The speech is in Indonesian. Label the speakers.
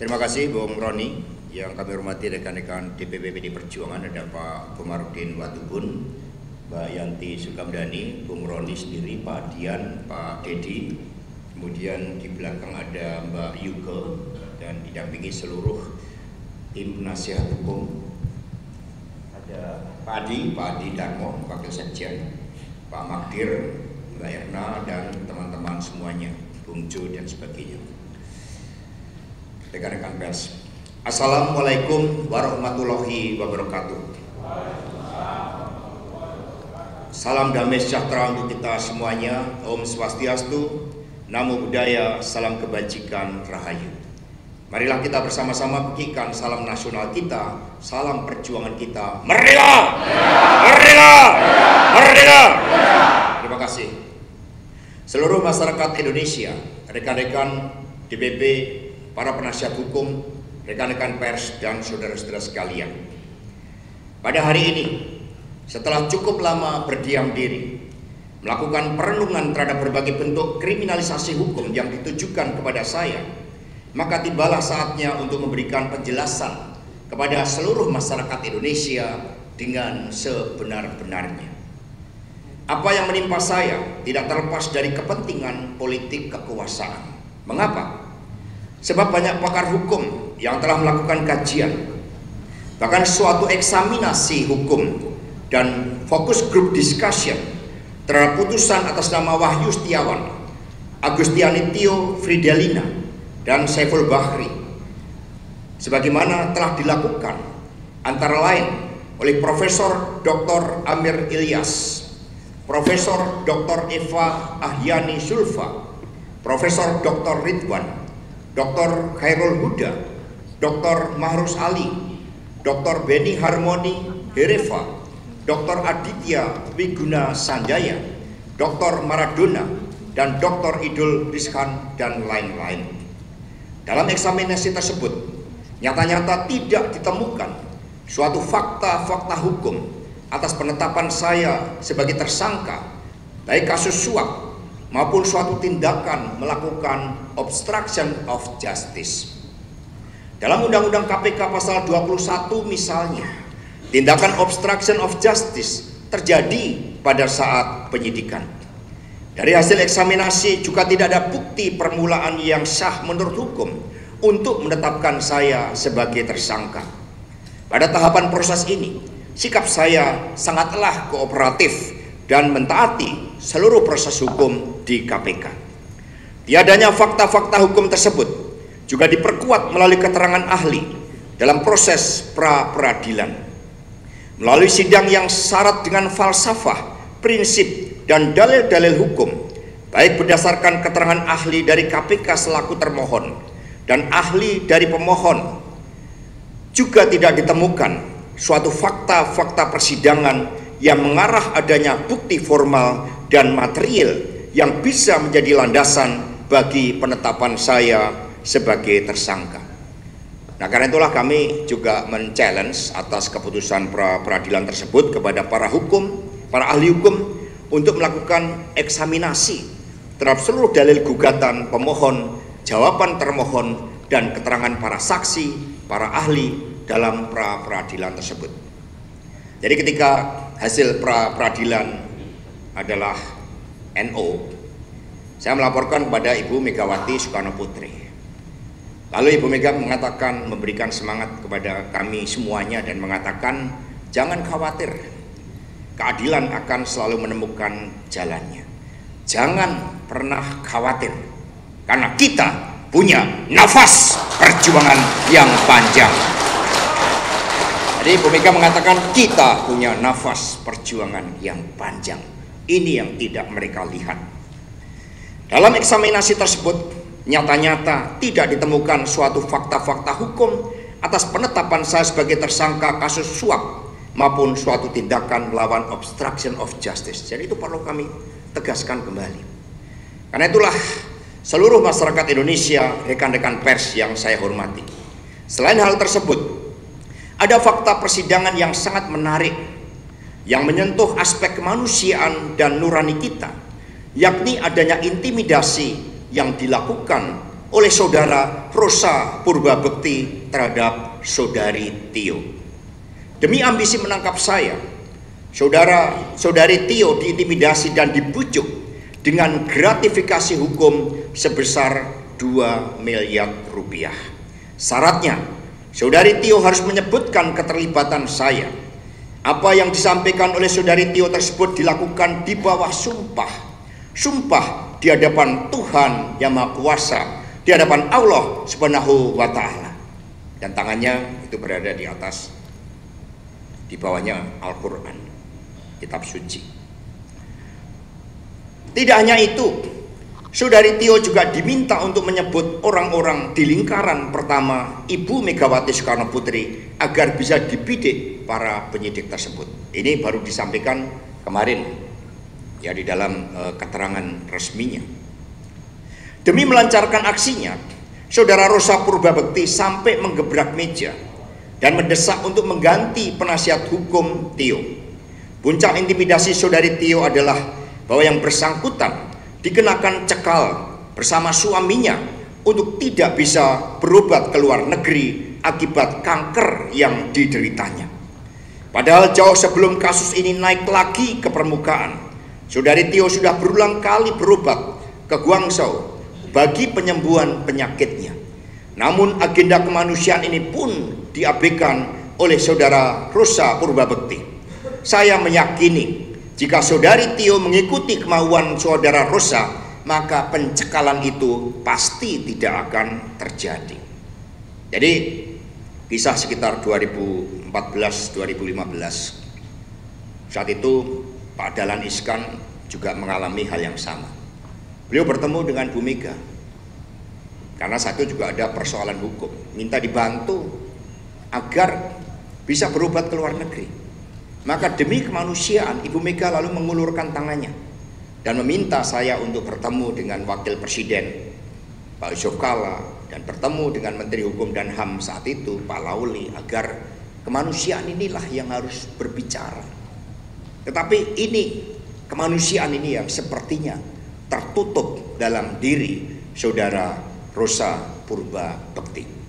Speaker 1: Terima kasih Bung Roni. Yang kami hormati rekan-rekan DPP PD Perjuangan, ada Pak Komarudin Watubun, Mbak Yanti Sukamdhani, Bung Roni sendiri, Pak Dian, Pak Dedi. Kemudian di belakang ada Mbak Yuke dan didampingi seluruh tim nasihat hukum. Ada Pak Adi Darmo, Wakil Sekjen, Pak Magdir, Mbak Erna, dan teman-teman semuanya, Bung Jo dan sebagainya. Rekan-rekan pers, Assalamualaikum warahmatullahi wabarakatuh. Salam damai sejahtera untuk kita semuanya. Om Swastiastu, Namo Buddhaya, salam kebajikan, rahayu. Marilah kita bersama-sama pekikan salam nasional kita, salam perjuangan kita. Merdeka! Merdeka! Merdeka! Terima kasih. Seluruh masyarakat Indonesia, rekan-rekan DPP, para penasihat hukum, rekan-rekan pers, dan saudara-saudara sekalian. Pada hari ini, setelah cukup lama berdiam diri, melakukan perenungan terhadap berbagai bentuk kriminalisasi hukum yang ditujukan kepada saya, maka tibalah saatnya untuk memberikan penjelasan kepada seluruh masyarakat Indonesia dengan sebenar-benarnya. Apa yang menimpa saya tidak terlepas dari kepentingan politik kekuasaan. Mengapa? Sebab banyak pakar hukum yang telah melakukan kajian, bahkan suatu eksaminasi hukum dan fokus group discussion terhadap putusan atas nama Wahyu Setiawan, Agustiani Tio Fridelina, dan Saiful Bahri, sebagaimana telah dilakukan antara lain oleh Profesor Dr. Amir Ilyas, Profesor Dr. Eva Ahyani Sulfa, Profesor Dr. Ridwan, Dr. Khairul Huda, Dr. Mahrus Ali, Dr. Beni Harmoni Hereva, Dr. Aditya Wiguna Sanjaya, Dr. Maradona, dan Dr. Idul Rizkan, dan lain-lain. Dalam eksaminasi tersebut, nyata-nyata tidak ditemukan suatu fakta-fakta hukum atas penetapan saya sebagai tersangka, baik kasus suap maupun suatu tindakan melakukan obstruction of justice. Dalam Undang-Undang KPK pasal 21 misalnya, tindakan obstruction of justice terjadi pada saat penyidikan. Dari hasil eksaminasi juga tidak ada bukti permulaan yang sah menurut hukum untuk menetapkan saya sebagai tersangka. Pada tahapan proses ini, sikap saya sangatlah kooperatif dan mentaati seluruh proses hukum di KPK. Tiadanya fakta-fakta hukum tersebut juga diperkuat melalui keterangan ahli dalam proses pra-peradilan. Melalui sidang yang syarat dengan falsafah, prinsip, dan dalil-dalil hukum, baik berdasarkan keterangan ahli dari KPK selaku termohon dan ahli dari pemohon, juga tidak ditemukan suatu fakta-fakta persidangan yang mengarah adanya bukti formal dan material yang bisa menjadi landasan bagi penetapan saya sebagai tersangka. Nah, karena itulah kami juga men-challenge atas keputusan pra-peradilan tersebut kepada para ahli hukum untuk melakukan eksaminasi terhadap seluruh dalil gugatan pemohon, jawaban termohon, dan keterangan para saksi, para ahli dalam pra-peradilan tersebut. Jadi ketika hasil pra-peradilan adalah NO, saya melaporkan kepada Ibu Megawati Soekarno Putri. Lalu Ibu Mega mengatakan, memberikan semangat kepada kami semuanya dan mengatakan, jangan khawatir, keadilan akan selalu menemukan jalannya. Jangan pernah khawatir, karena kita punya nafas perjuangan yang panjang. Jadi Ibu Mega mengatakan kita punya nafas perjuangan yang panjang. Ini yang tidak mereka lihat. Dalam eksaminasi tersebut, nyata-nyata tidak ditemukan suatu fakta-fakta hukum atas penetapan saya sebagai tersangka kasus suap maupun suatu tindakan melawan obstruction of justice. Jadi itu perlu kami tegaskan kembali. Karena itulah seluruh masyarakat Indonesia, rekan-rekan pers yang saya hormati, selain hal tersebut, ada fakta persidangan yang sangat menarik yang menyentuh aspek kemanusiaan dan nurani kita, yakni adanya intimidasi yang dilakukan oleh saudara Rosa Purbabekti terhadap saudari Tio. Demi ambisi menangkap saya, saudari Tio diintimidasi dan dibujuk dengan gratifikasi hukum sebesar 2 miliar rupiah. Syaratnya, saudari Tio harus menyebutkan keterlibatan saya. Apa yang disampaikan oleh saudari Tio tersebut dilakukan di bawah sumpah. Sumpah di hadapan Tuhan Yang Maha Kuasa, di hadapan Allah Subhanahu wa Ta'ala. Dan tangannya itu berada di atas, di bawahnya Al-Quran, kitab suci. Tidak hanya itu, saudari Tio juga diminta untuk menyebut orang-orang di lingkaran pertama Ibu Megawati Soekarno Putri agar bisa dibidik para penyidik tersebut. Ini baru disampaikan kemarin ya di dalam keterangan resminya. Demi melancarkan aksinya, saudara Rosa Purbabekti sampai menggebrak meja dan mendesak untuk mengganti penasihat hukum Tio. Puncak intimidasi saudari Tio adalah bahwa yang bersangkutan dikenakan cekal bersama suaminya untuk tidak bisa berobat ke luar negeri akibat kanker yang dideritanya. Padahal jauh sebelum kasus ini naik lagi ke permukaan, saudari Tio sudah berulang kali berobat ke Guangzhou bagi penyembuhan penyakitnya. Namun agenda kemanusiaan ini pun diabaikan oleh saudara Rosa Purbabekti. Saya meyakini jika saudari Tio mengikuti kemauan saudara Rosa, maka pencekalan itu pasti tidak akan terjadi. Jadi kisah sekitar 2014-2015, saat itu Pak Dahlan Iskan juga mengalami hal yang sama. Beliau bertemu dengan Bu Mega karena satu juga ada persoalan hukum, minta dibantu agar bisa berobat ke luar negeri. Maka demi kemanusiaan Ibu Mega lalu mengulurkan tangannya dan meminta saya untuk bertemu dengan Wakil Presiden Pak Yusuf Kalla dan bertemu dengan Menteri Hukum dan HAM saat itu Pak Lauli, agar kemanusiaan inilah yang harus berbicara. Tetapi ini, kemanusiaan ini yang sepertinya tertutup dalam diri saudara Rosa Purbabekti.